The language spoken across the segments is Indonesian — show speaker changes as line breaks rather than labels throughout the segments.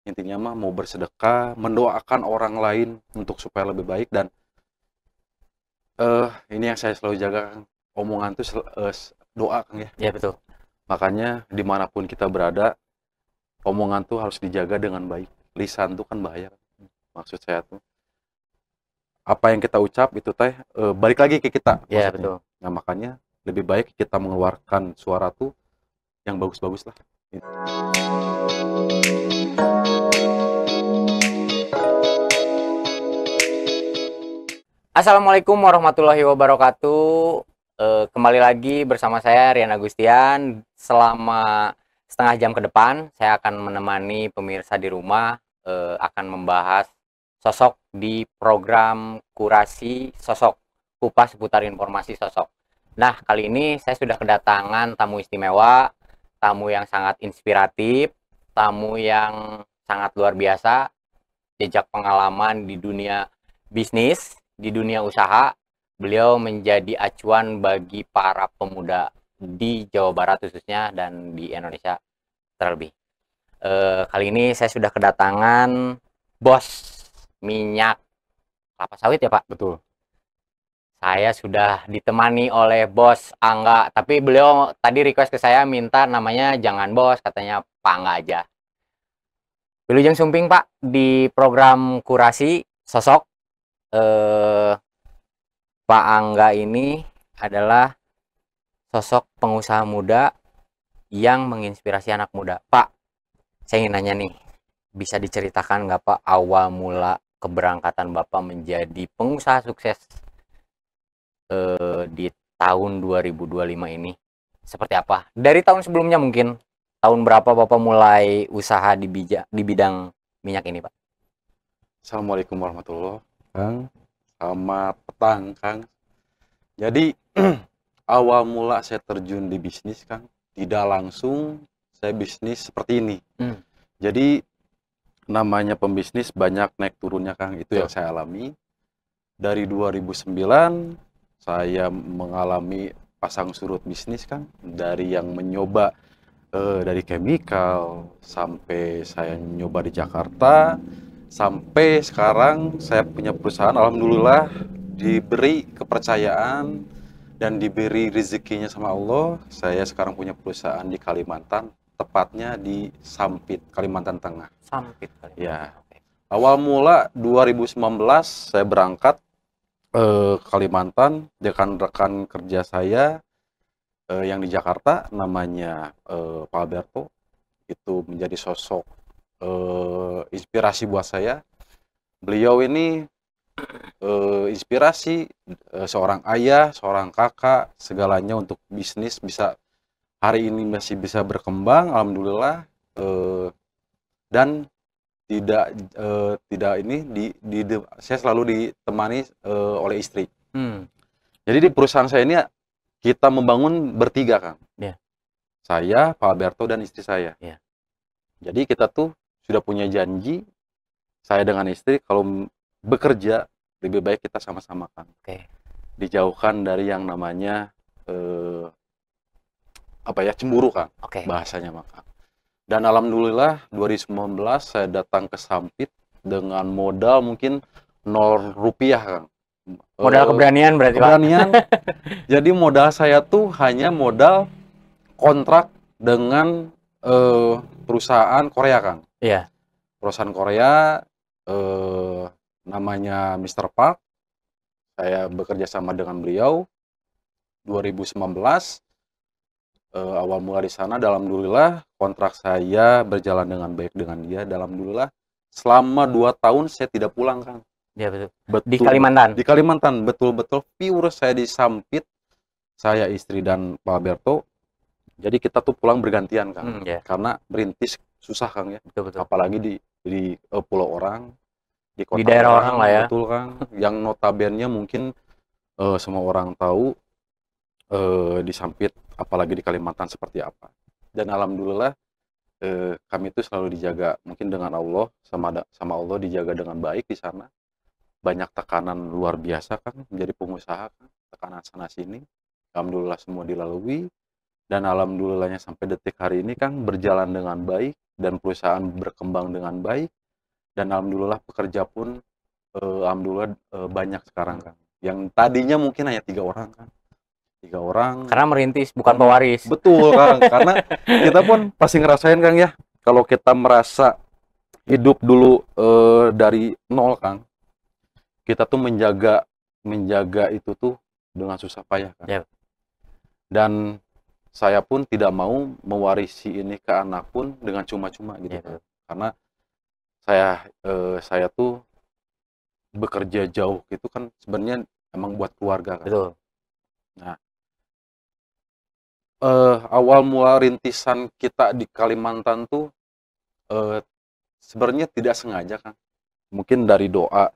intinya mah mau bersedekah, mendoakan orang lain untuk supaya lebih baik. Dan ini yang saya selalu jaga, Kang. Omongan tuh doa, Kang, ya.
Ya betul.
Makanya dimanapun kita berada, omongan tuh harus dijaga dengan baik. Lisan tuh kan bahaya, Kang. Maksud saya tuh apa yang kita ucap itu teh balik lagi ke kita
Ya
maksudnya.
betul.
Nah, makanya lebih baik kita mengeluarkan suara tuh yang bagus-bagus lah.
Assalamualaikum warahmatullahi wabarakatuh. Kembali lagi bersama saya Rian Agustian. Selama setengah jam ke depan saya akan menemani pemirsa di rumah, akan membahas sosok di program kurasi sosok, kupas seputar informasi sosok. Nah, kali ini saya sudah kedatangan tamu istimewa, tamu yang sangat inspiratif, tamu yang sangat luar biasa, jejak pengalaman di dunia bisnis, di dunia usaha. Beliau menjadi acuan bagi para pemuda di Jawa Barat khususnya dan di Indonesia terlebih. Kali ini saya sudah kedatangan bos minyak kelapa sawit ya Pak.
Betul.
Saya sudah ditemani oleh bos Angga, tapi beliau tadi request ke saya minta namanya jangan bos, katanya Pak Angga aja. Wilujeng Sumping Pak, di program kurasi sosok, Pak Angga ini adalah sosok pengusaha muda yang menginspirasi anak muda. Pak, saya ingin nanya nih, bisa diceritakan nggak Pak awal mula keberangkatan Bapak menjadi pengusaha sukses di tahun 2025 ini? Seperti apa? Dari tahun sebelumnya mungkin, tahun berapa Bapak mulai usaha di bidang minyak ini Pak?
Assalamualaikum warahmatullahi wabarakatuh, Kang. Selamat petang, Kang. Jadi awal mula saya terjun di bisnis, Kang, tidak langsung saya bisnis seperti ini. Jadi namanya pembisnis banyak naik turunnya, Kang. Itu yang saya alami. Dari 2009 saya mengalami pasang surut bisnis, Kang. Dari yang menyoba dari chemical sampai saya nyoba di Jakarta, sampai sekarang saya punya perusahaan. Alhamdulillah diberi kepercayaan dan diberi rezekinya sama Allah. Saya sekarang punya perusahaan di Kalimantan, tepatnya di Sampit, Kalimantan Tengah.
Sampit Kalimantan.
Ya. Awal mula 2019 saya berangkat Kalimantan dengan rekan kerja saya yang di Jakarta, namanya Pak Alberto. Itu menjadi sosok inspirasi buat saya. Beliau ini inspirasi, seorang ayah, seorang kakak, segalanya untuk bisnis bisa hari ini masih bisa berkembang, alhamdulillah. Dan tidak ini saya selalu ditemani oleh istri. Jadi di perusahaan saya ini kita membangun bertiga, Kang.
Yeah.
Saya, Pak Alberto, dan istri saya.
Yeah.
Jadi kita tuh sudah punya janji, saya dengan istri, kalau bekerja lebih baik kita sama-sama, Kang. Dijauhkan dari yang namanya cemburu, Kang. Bahasanya maka. Dan alhamdulillah 2019 saya datang ke Sampit dengan modal mungkin 0 rupiah, Kang.
Modal keberanian berarti,
keberanian. Jadi modal saya tuh hanya modal kontrak dengan perusahaan Korea, Kang.
Iya.
Perusahaan Korea namanya Mr. Park. Saya bekerja sama dengan beliau 2019. Awal mula di sana, alhamdulillah kontrak saya berjalan dengan baik dengan dia. Alhamdulillah selama 2 tahun saya tidak pulang, Kang.
Ya betul. Di Kalimantan.
Di Kalimantan, betul-betul pure saya di Sampit. Saya, istri, dan Pak Alberto. Jadi kita tuh pulang bergantian, Kang. Karena merintis susah, Kang, ya.
Betul.
Apalagi di pulau orang, di kota,
di daerah orang lah ya.
Betul, Kang. Yang notabene mungkin semua orang tahu di Sampit, apalagi di Kalimantan seperti apa. Dan alhamdulillah kami itu selalu dijaga, mungkin dengan Allah, sama Allah dijaga dengan baik di sana. Banyak tekanan luar biasa, Kang, menjadi pengusaha, Kang. Tekanan sana sini, alhamdulillah semua dilalui. Dan alhamdulillahnya sampai detik hari ini Kang berjalan dengan baik dan perusahaan berkembang dengan baik dan alhamdulillah pekerja pun alhamdulillah banyak sekarang Kang. Yang tadinya mungkin hanya 3 orang Kang. 3 orang.
Karena merintis bukan pewaris.
Betul Kang, karena kita pun pasti ngerasain Kang ya. Kalau kita merasa hidup dulu dari nol Kang, kita tuh menjaga itu tuh dengan susah payah Kang.
Ya.
Dan saya pun tidak mau mewarisi ini ke anak pun dengan cuma-cuma gitu Kang. Karena saya tuh bekerja jauh gitu kan sebenarnya emang buat keluarga kan.
Betul.
Nah, awal mula rintisan kita di Kalimantan tuh sebenarnya tidak sengaja kan. Mungkin dari doa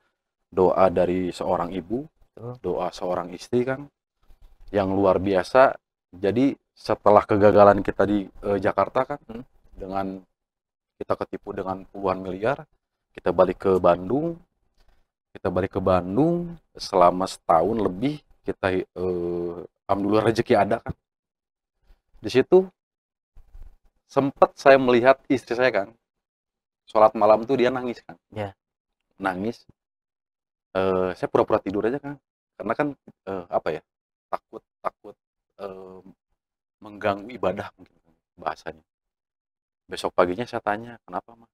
dari seorang ibu, doa seorang istri kan yang luar biasa. Jadi setelah kegagalan kita di Jakarta kan, dengan kita ketipu dengan puluhan miliar, kita balik ke Bandung. Selama setahun lebih kita alhamdulillah rezeki ada kan. Di situ sempat saya melihat istri saya kan, sholat malam tuh dia nangis kan.
Ya.
Nangis. Saya pura-pura tidur aja kan, karena kan apa ya, takut mengganggu ibadah mungkin bahasanya. Besok paginya saya tanya, kenapa mah?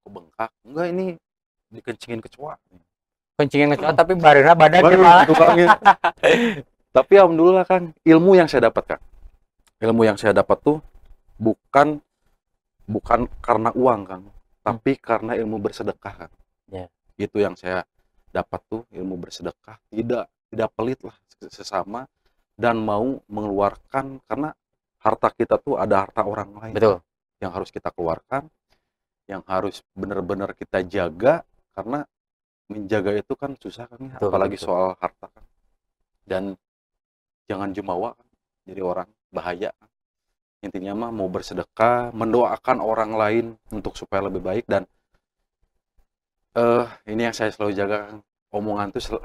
Kok bengkak? Enggak, ini dikencingin kecoa.
Kencingin kecoa tapi badannya malah.
Tapi alhamdulillah Kang, ilmu yang saya dapat Kang. Ilmu yang saya dapat tuh bukan karena uang Kang, tapi karena ilmu bersedekah Kang.
Ya.
Itu yang saya dapat tuh, ilmu bersedekah, tidak pelit lah sesama dan mau mengeluarkan, karena harta kita tuh ada harta orang lain.
Betul.
Yang harus kita keluarkan, yang harus benar-benar kita jaga, karena menjaga itu kan susah kan ya, apalagi soal harta kan. Dan jangan jumawa kan, jadi orang bahaya kan. Intinya mah mau bersedekah, mendoakan orang lain untuk supaya lebih baik. Dan ini yang saya selalu jaga kan, omongan tuh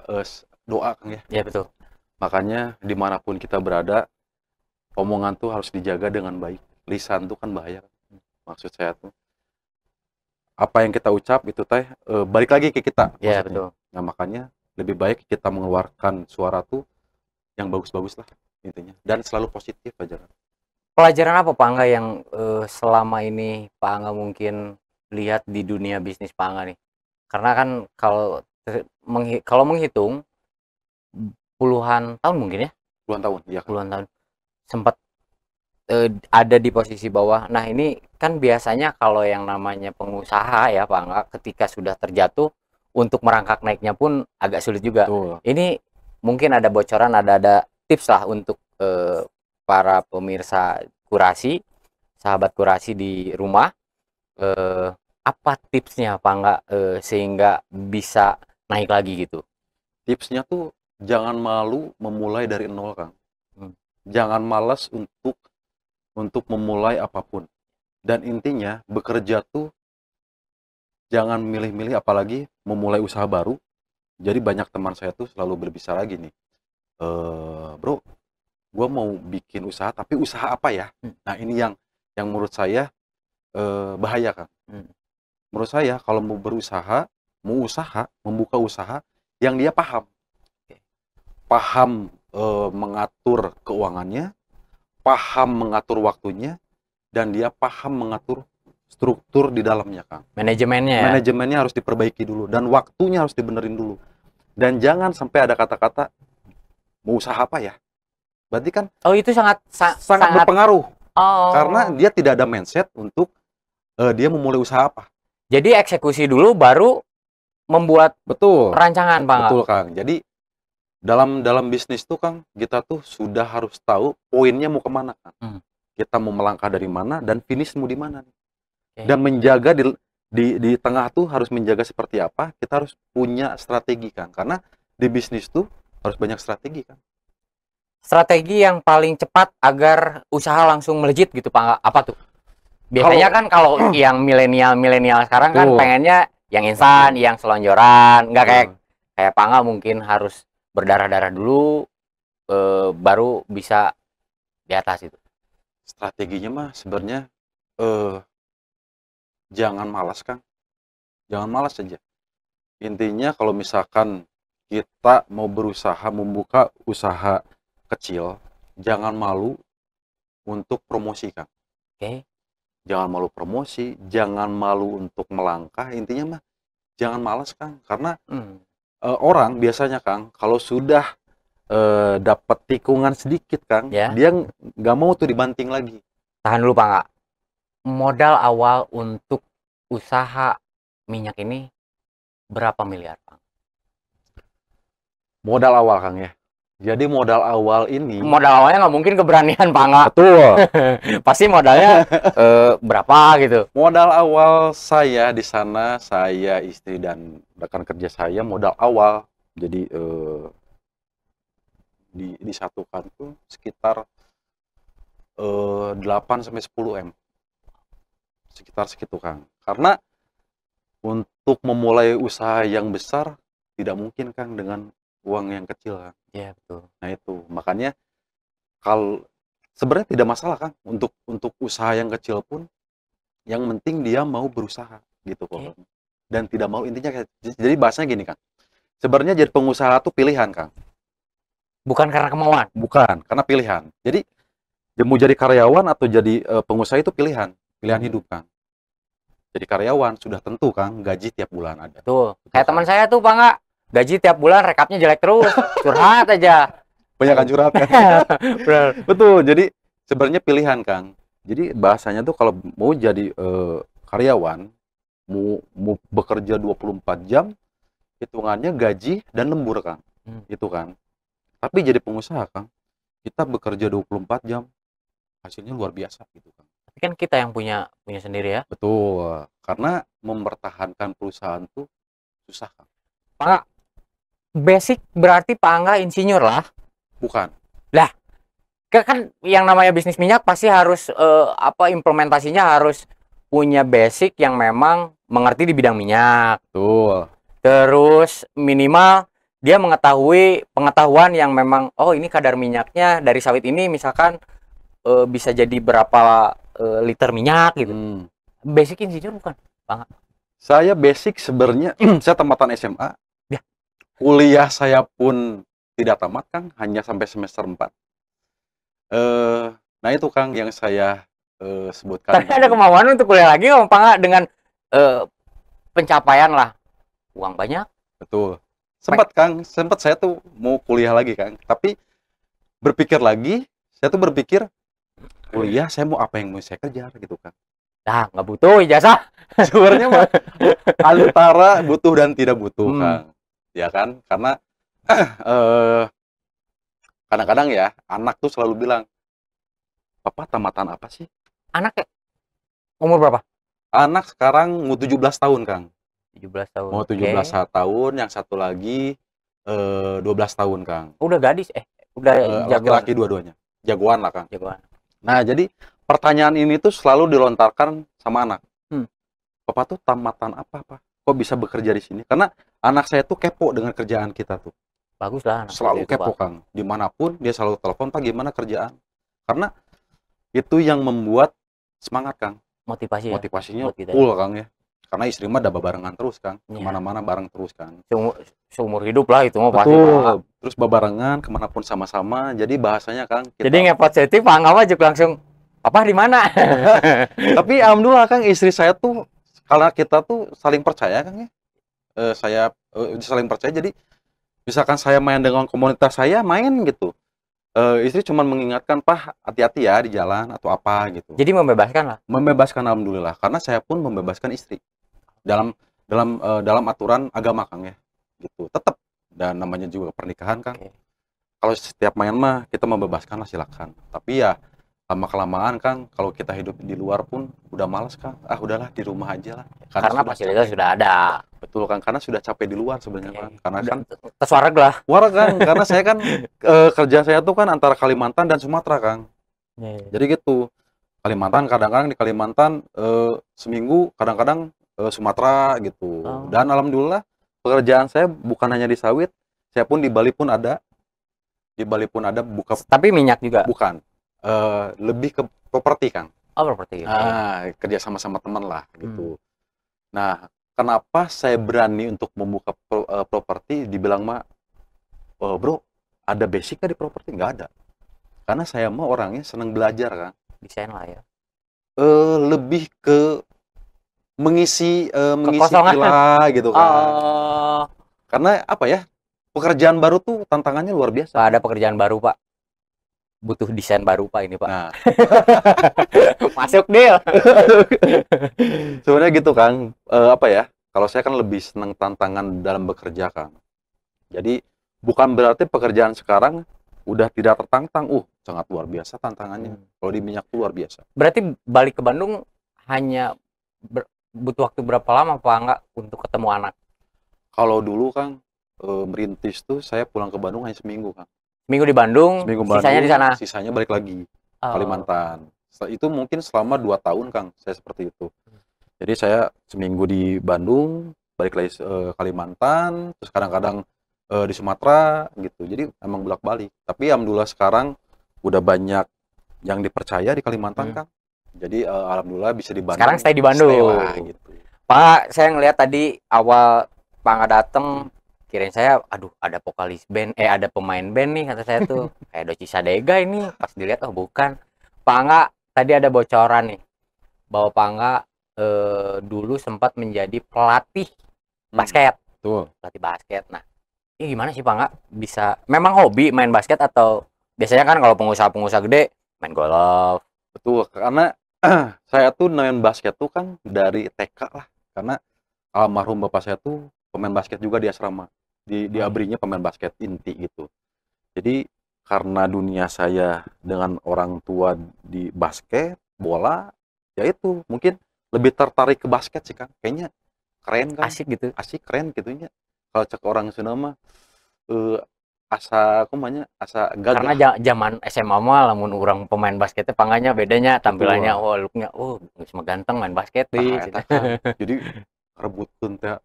doa kan ya.
Iya betul.
Makanya dimanapun kita berada, omongan tuh harus dijaga dengan baik. Lisan tuh kan bahaya. Maksud saya tuh, apa yang kita ucap itu teh balik lagi ke kita.
Iya betul.
Nah makanya lebih baik kita mengeluarkan suara tuh yang bagus-bagus lah intinya. Dan selalu positif aja.
Pelajaran apa Pak Angga yang selama ini Pak Angga mungkin lihat di dunia bisnis Pak Angga nih? Karena kan kalau menghitung puluhan tahun mungkin ya?
Puluhan tahun, iya.
Puluhan tahun. Sempat ada di posisi bawah. Nah ini kan biasanya kalau yang namanya pengusaha ya Pak Angga, ketika sudah terjatuh untuk merangkak naiknya pun agak sulit juga.
Betul.
Ini mungkin ada bocoran, ada tips lah untuk para pemirsa kurasi, sahabat kurasi di rumah. Apa tipsnya Pak Angga sehingga bisa naik lagi gitu?
Tipsnya tuh jangan malu memulai dari nol Kang. Jangan malas untuk memulai apapun. Dan intinya bekerja tuh jangan milih-milih, apalagi memulai usaha baru. Jadi banyak teman saya tuh selalu berbicara gini, bro, gue mau bikin usaha tapi usaha apa ya? Nah ini yang menurut saya bahaya Kang. Menurut saya kalau mau berusaha, membuka usaha yang dia paham mengatur keuangannya, paham mengatur waktunya, dan dia paham mengatur struktur di dalamnya Kang.
Manajemennya ya?
Manajemennya harus diperbaiki dulu, dan waktunya harus dibenerin dulu. Dan jangan sampai ada kata-kata mau usaha apa ya? Berarti kan
itu sangat
berpengaruh. Karena dia tidak ada mindset untuk dia memulai usaha apa.
Jadi eksekusi dulu baru membuat rancangan Pak.
Betul Kang. Jadi dalam bisnis tuh Kang, kita tuh sudah harus tahu poinnya mau kemana Kang. Kita mau melangkah dari mana dan finish mau di mana. Dan menjaga di tengah tuh harus menjaga seperti apa. Kita harus punya strategi Kang. Karena di bisnis tuh harus banyak strategi Kang. Strategi
yang paling cepat agar usaha langsung melejit gitu Pak, apa tuh? Biasanya kan kalau yang milenial sekarang kan pengennya yang instan, yang selonjoran, nggak kayak Pak Angga mungkin harus berdarah-darah dulu baru bisa di atas itu.
Strateginya mah sebenarnya eh jangan malas, Kang. Jangan malas aja. Intinya kalau misalkan kita mau berusaha membuka usaha kecil, jangan malu untuk promosi, Kang.
Oke.
Jangan malu promosi, jangan malu untuk melangkah. Intinya mah jangan malas, Kang. Karena orang biasanya, Kang, kalau sudah dapat tikungan sedikit, Kang,
Ya.
dia nggak mau tuh dibanting lagi.
Tahan dulu Pak Nggak. Modal awal untuk usaha minyak ini berapa miliar, Pak?
Modal awal, Kang, ya. Jadi modal awal ini,
Modal awalnya nggak mungkin keberanian Pak Nggak.
betul.
Pasti modalnya berapa gitu.
Modal awal saya di sana, saya, istri, dan rekan kerja saya, modal awal. Jadi disatukan tuh sekitar 8 sampai 10 M. Sekitar segitu, Kang. Karena untuk memulai usaha yang besar tidak mungkin, Kang, dengan uang yang kecil, Kang.
Iya, betul.
Nah itu, makanya kalau sebenarnya tidak masalah, Kang, untuk usaha yang kecil pun, yang penting dia mau berusaha gitu kok.
Oke.
Dan tidak mau, intinya jadi bahasanya gini, Kang. Sebenarnya jadi pengusaha tuh pilihan, Kang.
Bukan karena kemauan.
Bukan, karena pilihan. Jadi mau jadi karyawan atau jadi pengusaha itu pilihan hidup, Kang. Jadi karyawan sudah tentu, Kang, gaji tiap bulan ada.
Tuh,
Betul,
kayak
Kang.
teman saya tuh Pak Nggak. Gaji tiap bulan rekapnya jelek terus. Curhat aja.
Banyak kan curhat, kan?
Bener.
Betul, jadi sebenarnya pilihan, Kang. Jadi bahasanya tuh kalau mau jadi karyawan, mau bekerja 24 jam, hitungannya gaji dan lembur, Kang. Itu kan. Tapi jadi pengusaha, Kang, kita bekerja 24 jam, hasilnya luar biasa gitu, Kang.
Tapi kan kita yang punya sendiri ya.
Betul, karena mempertahankan perusahaan tuh susah, Kang.
Pak Nggak, basic berarti Pak Nggak insinyur lah.
Bukan.
Lah, kan yang namanya bisnis minyak pasti harus implementasinya harus punya basic yang memang mengerti di bidang minyak.
Betul.
Terus minimal dia mengetahui pengetahuan yang memang, oh ini kadar minyaknya dari sawit ini misalkan bisa jadi berapa liter minyak gitu. Basic insinyur bukan, Bang?
Saya basic sebenarnya saya tamatan SMA.
Ya.
Kuliah saya pun tidak tamat, Kang, hanya sampai semester 4. Nah itu, Kang, yang saya sebutkan.
Tapi ada kemauan untuk kuliah lagi nggak, Pak Nggak, dengan pencapaian lah, uang banyak.
Betul. Sempat, Kang, saya tuh mau kuliah lagi, Kang. Tapi berpikir lagi, saya tuh berpikir kuliah saya mau apa yang mau saya kejar gitu, Kang.
Nah, nggak butuh ijazah.
Sebenarnya mah antara butuh dan tidak butuh, Kang. Ya kan? Karena kadang-kadang ya anak tuh selalu bilang, "Papa tamatan apa sih?"
Anak umur berapa?
Anak sekarang mau 17 tahun, Kang.
17 tahun.
Mau 17 tahun, yang satu lagi 12 tahun, Kang.
Udah gadis, udah jagoan.
Laki-laki dua-duanya. Jagoan lah, Kang.
Jagoan.
Nah, jadi pertanyaan ini tuh selalu dilontarkan sama anak. Papa tuh tamatan apa, Pak? Kok bisa bekerja di sini? Karena anak saya tuh kepo dengan kerjaan kita tuh.
Bagus lah.
Selalu kepo, Kang. Dimanapun dia selalu telepon, Pak, gimana kerjaan? Karena itu yang membuat semangat, Kang.
Motivasi ya?
Motivasinya full, Kang, ya. Karena istri mah udah barengan terus, Kang. Kemana-mana bareng terus, kan.
Seumur hidup lah itu mah pasti.
Betul. Terus barengan kemanapun sama-sama. Jadi bahasanya, Kang, kita...
Jadi ngepot setting, Pak Nggak wajib langsung, Papa di mana?
Tapi alhamdulillah, Kang, istri saya tuh, karena kita tuh saling percaya, Kang, ya. Saya saling percaya, jadi misalkan saya main dengan komunitas saya, main gitu. Istri cuma mengingatkan, Pak, hati-hati ya di jalan atau apa gitu.
Jadi membebaskan lah.
Membebaskan, alhamdulillah, karena saya pun membebaskan istri dalam aturan agama, Kang, ya. Gitu. Tetap, dan namanya juga pernikahan, Kang. Kalau setiap main mah kita membebaskan lah, silakan. Tapi ya lama-kelamaan, Kang, kalau kita hidup di luar pun udah males, Kang. Ah, udahlah di rumah aja lah.
Karena fasilitas sudah ada.
Betul, Kang, karena sudah capek di luar sebenarnya, Kang. Karena kan
tersuareg lah.
Wareg, Kang, karena saya kan kerja saya tuh kan antara Kalimantan dan Sumatera, Kang. Jadi gitu. Kalimantan, kadang-kadang di Kalimantan seminggu, kadang-kadang Sumatera gitu. Dan alhamdulillah pekerjaan saya bukan hanya di sawit, saya pun di Bali pun ada. Di Bali pun ada buka.
Tapi minyak juga?
Bukan. Lebih ke properti, Kang.
Oh, properti.
Nah, kerja sama teman lah gitu. Nah, kenapa saya berani untuk membuka properti? Dibilang mah, bro, ada basic di properti? Nggak ada. Karena saya mah orangnya senang belajar, Kang.
Desain lah ya.
Lebih ke mengisi
Kekosongan.
villa gitu kan.
Oh.
Karena apa ya? Pekerjaan baru tuh tantangannya luar biasa.
Pak, ada pekerjaan baru, Pak. Butuh desain baru, Pak, ini, Pak.
Nah,
Masuk deal.
sebenarnya gitu, Kang. Apa ya? Kalau saya kan lebih senang tantangan dalam bekerja, Kang. Jadi bukan berarti pekerjaan sekarang udah tidak tertantang. Sangat luar biasa tantangannya. Kalau di minyak tuh luar biasa.
Berarti balik ke Bandung hanya butuh waktu berapa lama, Pak, nggak untuk ketemu anak?
Kalau dulu, Kang, merintis tuh saya pulang ke Bandung hanya seminggu, Kang.
Seminggu di Bandung,
Seminggu
sisanya
Bandung,
di sana.
sisanya balik lagi Kalimantan. Itu mungkin selama 2 tahun, Kang, saya seperti itu. Jadi saya seminggu di Bandung, balik lagi Kalimantan, terus kadang-kadang di Sumatera gitu. Jadi emang bolak-balik. Tapi alhamdulillah sekarang udah banyak yang dipercaya di Kalimantan, Kang. Jadi alhamdulillah bisa di Bandung.
Sekarang stay di Bandung.
Stay lah, gitu.
Pak, saya ngelihat tadi awal Pak nggak dateng, kirain saya, aduh, ada vokalis band, ada pemain band nih, kata saya tuh. Kayak Doci Sadega ini. Pas dilihat, oh bukan. Pak nggak, tadi ada bocoran nih, bahwa Pak nggak dulu sempat menjadi pelatih basket.
Tuh.
Pelatih basket. Nah, ini gimana sih Pak nggak bisa, memang hobi main basket atau biasanya kan kalau pengusaha-pengusaha gede main golf?
Betul, karena saya tuh main basket tuh kan dari TK lah. Karena almarhum bapak saya tuh pemain basket juga di asrama. Di ABRI-nya pemain basket inti gitu. Jadi karena dunia saya dengan orang tua di basket, bola, ya itu mungkin lebih tertarik ke basket sih, Kang. Kayaknya keren kan?
Asik gitu.
Asik, keren gitunya. Kalau cek orang Sunda mah asa gagah.
Karena zaman SMA mah lamun orang pemain basketnya pangganya bedanya tampilannya, looknya semua ganteng main basket nih.
Jadi rebutkeun teh.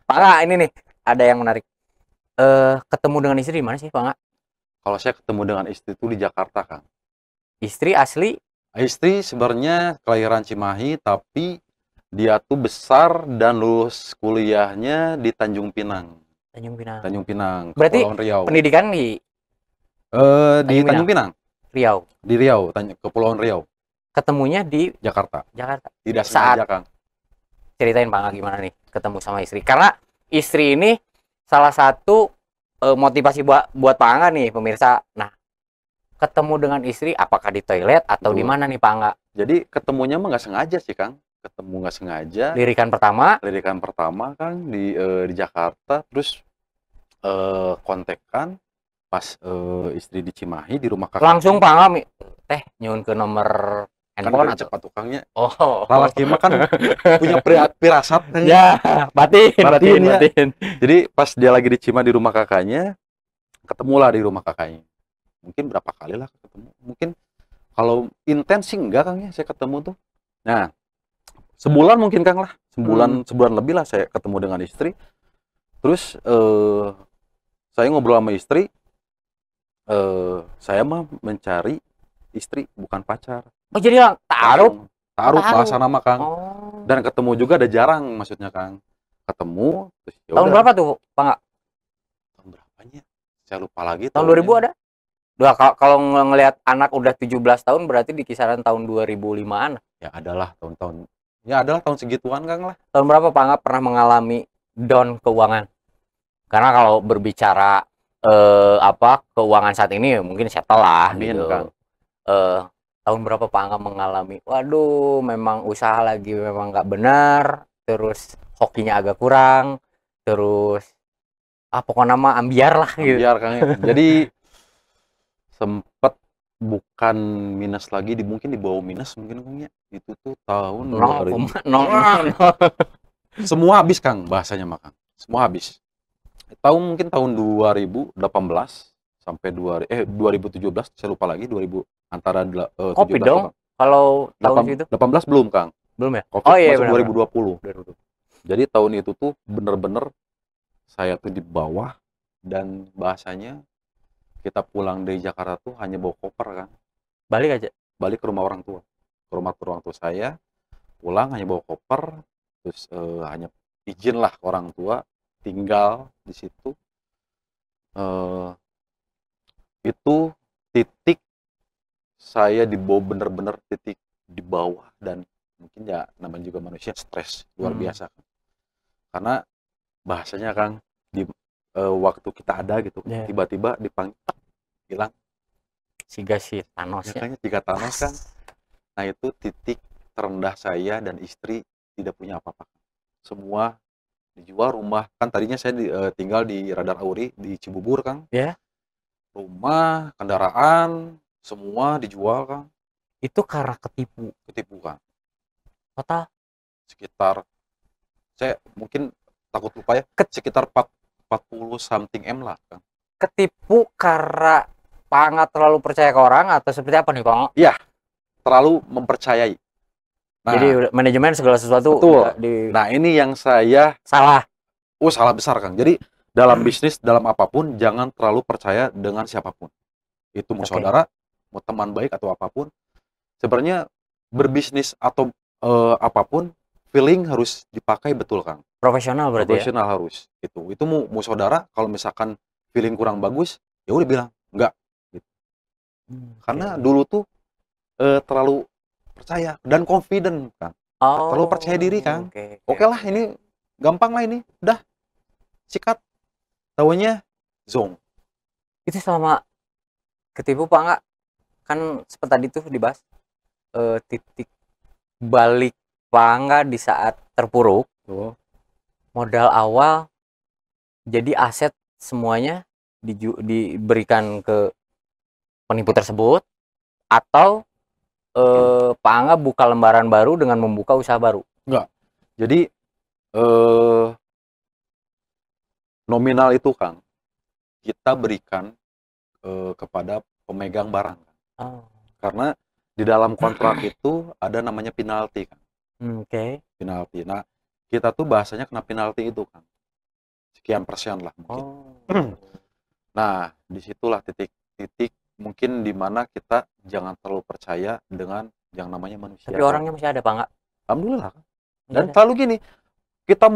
Pak Nga, ini nih ada yang menarik. Ketemu dengan istri di mana sih, Pak Nga?
Kalau saya ketemu dengan istri itu di Jakarta, Kang.
Istri asli?
Istri sebenarnya kelahiran Cimahi, tapi dia tuh besar dan lulus kuliahnya di Tanjung Pinang. Tanjung Pinang,
berarti
Kepulauan Riau.
Pendidikan di
Tanjung Pinang.
Riau.
Di Riau, Kepulauan Riau.
Ketemunya di
Jakarta.
Saat
Tidak sengaja, Kang.
Ceritain Pak Nga gimana nih ketemu sama istri. Karena istri ini salah satu motivasi buat Pak Nga nih pemirsa. Nah, ketemu dengan istri apakah di toilet atau di mana nih Pak Nga?
Jadi ketemunya mah nggak sengaja sih, Kang. Ketemu nggak sengaja.
Lirikan pertama
Kang di Jakarta, terus kontekan pas istri di Cimahi di rumah kakak.
Langsung Pak Nga teh nyun ke nomor handphone
kan cepat tukangnya.
Lalaki
mah kan punya pirasat kan.
Ya, batin.
Jadi pas dia lagi di Cimahi di rumah kakaknya, ketemulah di rumah kakaknya. Mungkin berapa kali lah ketemu. Mungkin kalau intens sih enggak, Kang, ya saya ketemu tuh. Nah, sebulan mungkin, Kang lah. Sebulan lebih lah saya ketemu dengan istri. Terus saya ngobrol sama istri, saya mah mencari istri bukan pacar.
Oh, jadi taruh
bahasa nama, Kang. Dan ketemu juga ada jarang, maksudnya, Kang. Ketemu terus
tahun berapa tuh Pak Nga?
Tahun berapanya saya lupa lagi.
Tahun 2000 ada? Udah, kalau ngelihat anak udah 17 tahun berarti di kisaran tahun 2005-an.
Ya adalah tahun-tahun. Ya adalah tahun segituan, Kang lah.
Tahun berapa Pak Nga pernah mengalami down keuangan? Karena kalau berbicara keuangan saat ini mungkin settle lah.
Amin,
gitu.
Kang.
Tahun berapa Pak Nga mengalami, waduh memang usaha lagi memang nggak benar, terus hokinya agak kurang, terus pokoknya nama ambiar lah gitu.
Ambiar, Kang. Jadi sempet bukan minus lagi, mungkin di bawah minus mungkin, Kang, ya. Itu tuh tahun
0,0.
Semua habis, Kang, bahasanya mah, Kang. Semua habis. Mungkin tahun 2018 sampai 2017, saya lupa lagi, antara
Kopi dong kalau tahun itu
18 belum, Kang.
Belum ya?
Covid masuk 2020. Jadi tahun itu tuh bener-bener saya tuh di bawah, dan bahasanya kita pulang dari Jakarta tuh hanya bawa koper, Kang.
Balik aja.
balik ke rumah orang tua. Ke rumah orang tua saya, pulang hanya bawa koper, terus hanya izin lah ke orang tua, tinggal di situ. Itu titik saya bener-bener titik di bawah, dan mungkin ya namanya juga manusia stres luar biasa kan. Karena bahasanya Kang, di waktu kita ada gitu, tiba-tiba dipanggil bilang
Siga si Thanos ya.
kayaknya tiga Thanos kan. Nah itu titik terendah saya, dan istri tidak punya apa-apa. Semua dijual, rumah kan tadinya saya tinggal di Radar Auri di Cibubur Kang. Rumah, kendaraan, semua dijual Kang.
Itu karena ketipu
Kang.
total
Sekitar, saya mungkin takut lupa ya, sekitar 40 something M lah Kang.
Ketipu karena Pak terlalu percaya ke orang atau seperti apa nih Pak?
Iya, terlalu mempercayai. Nah,
jadi manajemen segala sesuatu.
Betul. Nah ini yang saya
salah.
Salah besar Kang. Jadi dalam bisnis, dalam apapun, jangan terlalu percaya dengan siapapun. Itu mau saudara, mau teman baik atau apapun. Sebenarnya berbisnis atau apapun, feeling harus dipakai betul Kang.
Profesional berarti.
Profesional harus. Itu mau saudara, kalau misalkan feeling kurang bagus, ya udah bilang enggak. Gitu. Karena dulu tuh terlalu percaya dan confident Kang. Terlalu percaya diri Kang. Oke lah, ini gampang lah, ini udah sikat, tahunya zong.
Itu selama ketipu Pak nggak, kan seperti tadi tuh dibahas titik balik Pak nggak di saat terpuruk. Modal awal jadi aset semuanya diberikan ke penipu tersebut, atau Pak Angga buka lembaran baru dengan membuka usaha baru?
Enggak. Jadi nominal itu Kang, kita berikan kepada pemegang barang. Karena di dalam kontrak itu ada namanya penalti Kang. Penalti. Nah, kita tuh bahasanya kena penalti itu Kang. Sekian persen lah mungkin. Nah, disitulah titik mungkin dimana kita jangan terlalu percaya dengan yang namanya manusia.
Tapi orangnya masih ada Pak Angga?
Alhamdulillah. Dan selalu gini, kita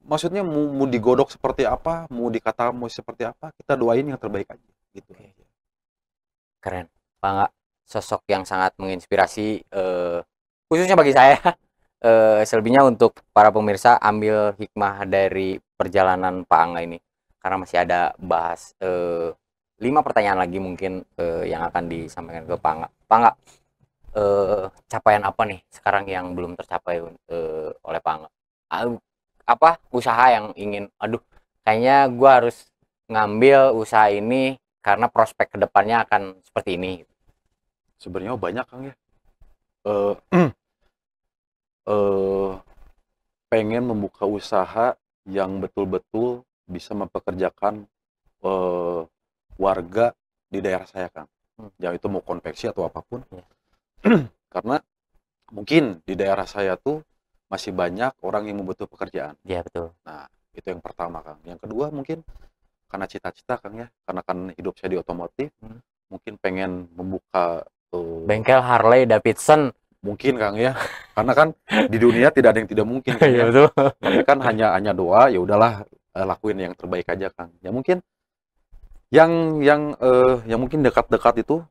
maksudnya mau digodok seperti apa, mau dikata mau seperti apa, kita doain yang terbaik aja gitu.
Keren Pak Angga, sosok yang sangat menginspirasi, khususnya bagi saya. Selebihnya untuk para pemirsa, ambil hikmah dari perjalanan Pak Angga ini, karena masih ada bahas 5 pertanyaan lagi mungkin yang akan disampaikan ke Pak Angga. Pak Angga, capaian apa nih sekarang yang belum tercapai oleh Pak Angga? Apa usaha yang ingin, kayaknya gue harus ngambil usaha ini karena prospek kedepannya akan seperti ini?
Sebenarnya banyak Kang ya. Pengen membuka usaha yang betul-betul bisa mempekerjakan warga di daerah saya Kang. Ya itu mau konveksi atau apapun. Karena mungkin di daerah saya tuh masih banyak orang yang membutuhkan pekerjaan.
Iya betul.
Nah itu yang pertama Kang. Yang kedua mungkin karena cita-cita Kang ya, karena kan hidup saya di otomotif, mungkin pengen membuka
bengkel Harley Davidson.
Mungkin Kang ya, karena kan di dunia tidak ada yang tidak mungkin Kang ya. Tapi kan hanya doa, ya udahlah, lakuin yang terbaik aja Kang. Ya mungkin yang mungkin dekat-dekat itu,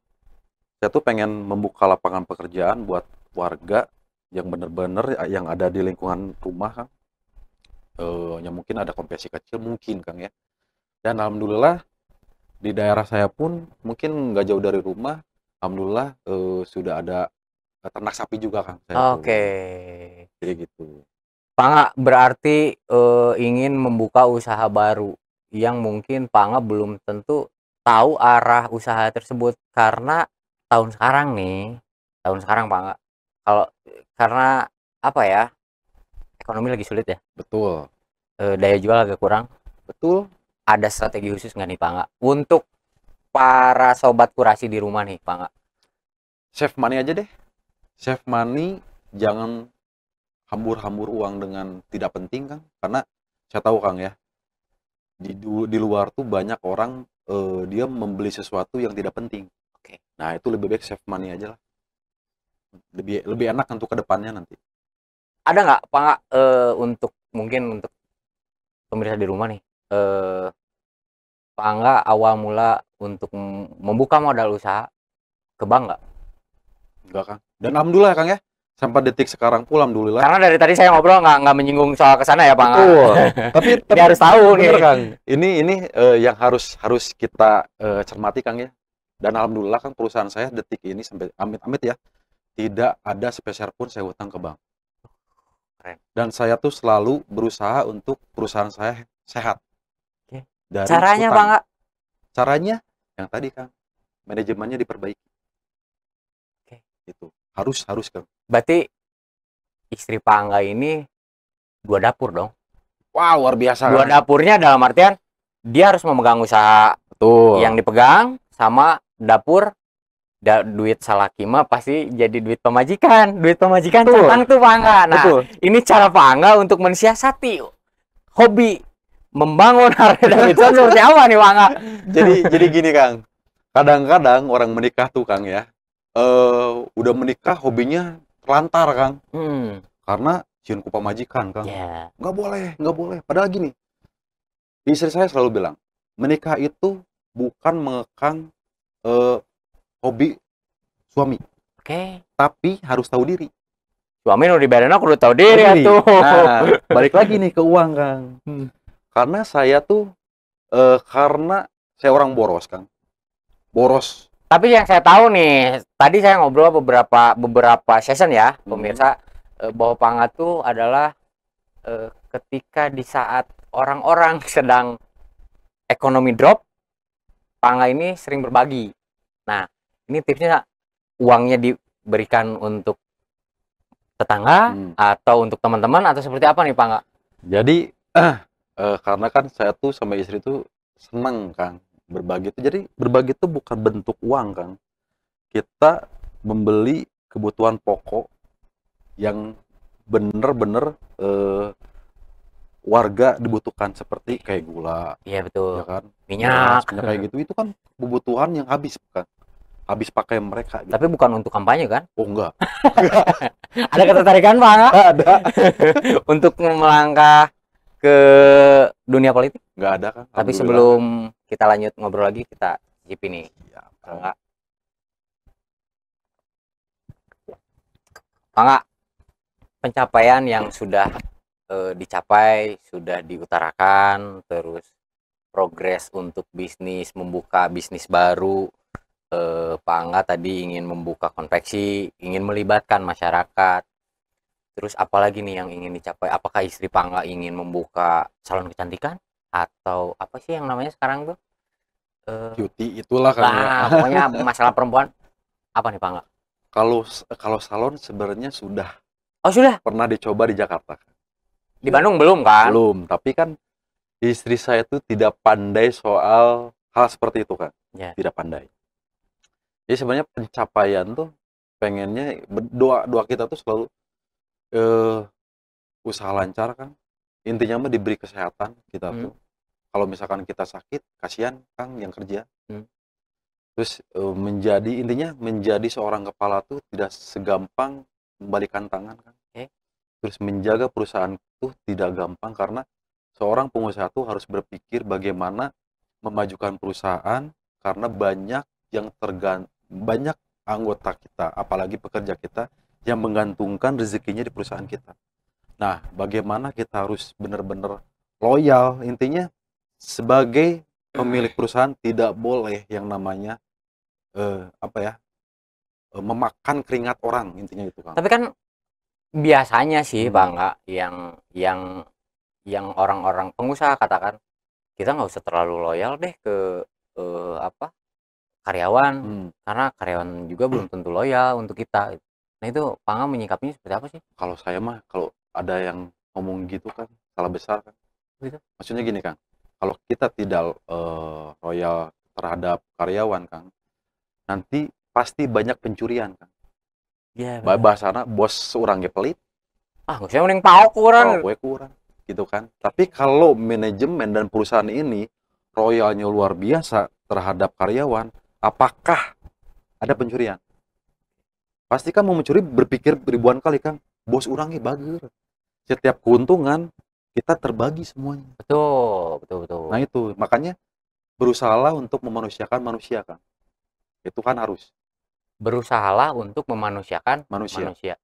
saya tuh pengen membuka lapangan pekerjaan buat warga yang bener-bener yang ada di lingkungan rumah Kang. Yang mungkin ada konversi kecil mungkin Kang ya. Dan alhamdulillah di daerah saya pun mungkin nggak jauh dari rumah, alhamdulillah sudah ada ternak sapi juga Kang. Jadi gitu.
Pak Angga berarti ingin membuka usaha baru yang mungkin Pak Angga belum tentu tahu arah usaha tersebut, karena tahun sekarang Pak Angga, karena apa ya, ekonomi lagi sulit ya.
Betul.
Daya jual agak kurang.
Betul.
Ada strategi khusus nggak nih Pak Angga untuk para sobat kurasi di rumah nih Pak Angga?
Save money aja deh. Save money, jangan hambur-hambur uang dengan tidak penting Kang. Karena saya tahu Kang ya, di luar tuh banyak orang dia membeli sesuatu yang tidak penting. Nah, itu lebih baik save money aja lah. Lebih enak untuk kedepannya nanti.
Ada nggak Pak nggak, untuk mungkin untuk pemirsa di rumah nih, Pak Angga awal mula untuk membuka modal usaha ke bank nggak?
Enggak, Kang. Dan alhamdulillah, Kang ya. Sampai detik sekarang pun alhamdulillah.
Karena dari tadi saya ngobrol nggak menyinggung soal kesana ya Pak Angga.
Betul. tapi
Ini harus tahu
bener,
nih.
Kang. Ini yang harus kita cermati, Kang ya. Dan alhamdulillah, Kang, perusahaan saya detik ini sampai amit-amit ya, tidak ada sepeser pun saya hutang ke bank.
Keren.
Dan saya tuh selalu berusaha untuk perusahaan saya sehat.
Oke.
Dari
Caranya
hutang.
Pak Angga?
Caranya yang tadi, Kang, manajemennya diperbaiki.
Oke.
Itu harus Kang.
Berarti istri Pak Angga ini 2 dapur dong.
Wow, luar biasa.
2 dapurnya dalam artian dia harus memegang usaha
Betul.
yang dipegang, sama dapur duit salaki mah pasti jadi duit pemajikan. Duit pemajikan tentang tuh Pak Angga. Nah, ini cara Pak Angga untuk mensiasati hobi membangun Harley Davidson seperti apa nih Pak Angga?
Jadi gini, Kang. Kadang-kadang orang menikah tuh, Kang ya. Udah menikah hobinya terlantar, Kang. Karena cium ku pemajikan, Kang.
Yeah.
Nggak boleh. Padahal gini. Istri saya selalu bilang, menikah itu bukan mengekang hobi suami.
Oke.
Tapi harus tahu diri.
Suami udah dibayarin aku udah tahu diri tuh.
Nah, balik lagi nih ke uang, Kang. Karena saya tuh karena saya orang boros, Kang. Boros.
Tapi yang saya tahu nih, tadi saya ngobrol beberapa session ya, pemirsa, bahwa Pak Angga tuh adalah ketika di saat orang-orang sedang ekonomi drop, Pak Angga ini sering berbagi. Nah, ini tipsnya uangnya diberikan untuk tetangga atau untuk teman-teman atau seperti apa nih Pak Angga?
Jadi karena kan saya tuh sama istri tuh seneng, Kang, berbagi itu. Jadi berbagi itu bukan bentuk uang, Kang. Kita membeli kebutuhan pokok yang bener-bener warga dibutuhkan, seperti kayak gula,
iya betul,
ya kan,
minyak
kayak gitu. Itu kan kebutuhan yang habis, kan, habis pakai mereka gitu.
Tapi bukan untuk kampanye kan?
Oh enggak.
Ada ketertarikan Pak Angga?
Ada.
Untuk melangkah ke dunia politik?
Nggak ada, Kang.
Tapi sebelum kita lanjut ngobrol lagi, kita cicip ini.
Ya,
Pak Angga, pencapaian yang sudah dicapai, sudah diutarakan, terus progres untuk bisnis, membuka bisnis baru. Pak Angga tadi ingin membuka konveksi, ingin melibatkan masyarakat. Terus apalagi nih yang ingin dicapai? Apakah istri Pak Angga ingin membuka salon kecantikan? Atau apa sih yang namanya sekarang tuh?
Cuti itulah, Kang.
Nah, pokoknya masalah perempuan. Apa nih Pak Angga?
Kalau salon sebenarnya sudah.
Oh sudah?
Pernah dicoba di Jakarta.
Di Bandung belum kan?
Belum, tapi kan istri saya tuh tidak pandai soal hal seperti itu, Kang.
Ya.
Tidak pandai. Jadi sebenarnya pencapaian tuh pengennya, doa kita tuh selalu usaha lancar, Kang. Intinya mah diberi kesehatan kita tuh. Kalau misalkan kita sakit, kasihan, Kang, yang kerja. Terus intinya menjadi seorang kepala tuh tidak segampang membalikan tangan, Kang. Terus menjaga perusahaan itu tidak gampang, karena seorang pengusaha tuh harus berpikir bagaimana memajukan perusahaan, karena banyak anggota kita, apalagi pekerja kita yang menggantungkan rezekinya di perusahaan kita. Nah, bagaimana kita harus benar-benar loyal. Intinya sebagai pemilik perusahaan tidak boleh yang namanya memakan keringat orang, intinya itu, Kang.
Tapi kan biasanya sih Pak Angga, yang orang-orang pengusaha katakan, kita nggak usah terlalu loyal deh ke karyawan, karena karyawan juga belum tentu loyal untuk kita. Nah itu Pak Angga menyikapinya seperti apa sih?
Kalau saya mah, kalau ada yang ngomong gitu, kan salah besar, kan.
Gitu.
Maksudnya gini, Kang, kalau kita tidak loyal terhadap karyawan, Kang, nanti pasti banyak pencurian, Kang.
Ya,
bahasana bos seorang ge pelit.
Saya mending paok kurang.
Kurang, gitu kan. Tapi kalau manajemen dan perusahaan ini royalnya luar biasa terhadap karyawan, apakah ada pencurian. Pasti kan mau mencuri berpikir ribuan kali, Kang. Bos orangnya bager. Setiap keuntungan kita terbagi semuanya.
Betul, betul, betul.
Nah itu, makanya berusahalah untuk memanusiakan manusia, Kang. Itu kan harus.
Berusahalah untuk memanusiakan
Manusia.
manusia.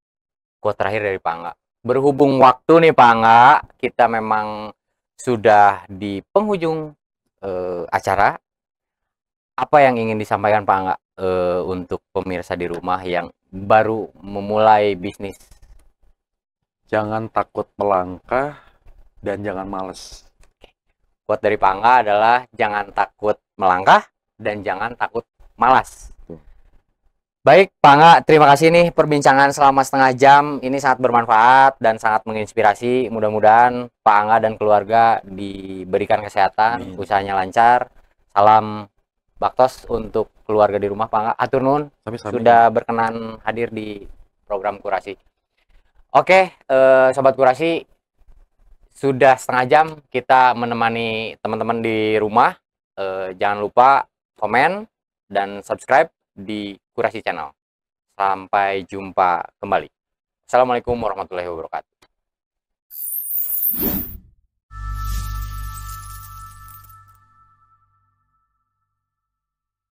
Quote terakhir dari Pak Angga. Berhubung waktu nih Pak Angga, kita memang sudah di penghujung acara. Apa yang ingin disampaikan Pak Angga untuk pemirsa di rumah yang baru memulai bisnis?
Jangan takut melangkah dan jangan males.
Quote dari Pak Angga adalah jangan takut melangkah dan jangan takut malas. Baik, Pak Angga, terima kasih nih perbincangan selama setengah jam. Ini sangat bermanfaat dan sangat menginspirasi. Mudah-mudahan Pak Angga dan keluarga diberikan kesehatan, usahanya lancar. Salam Baktos untuk keluarga di rumah, Pak Angga. Atur nuhun sudah berkenan hadir di program Kurasi. Oke, Sobat Kurasi, sudah setengah jam kita menemani teman-teman di rumah. Jangan lupa komen dan subscribe di Kurasi Channel. Sampai jumpa kembali. Assalamualaikum warahmatullahi wabarakatuh.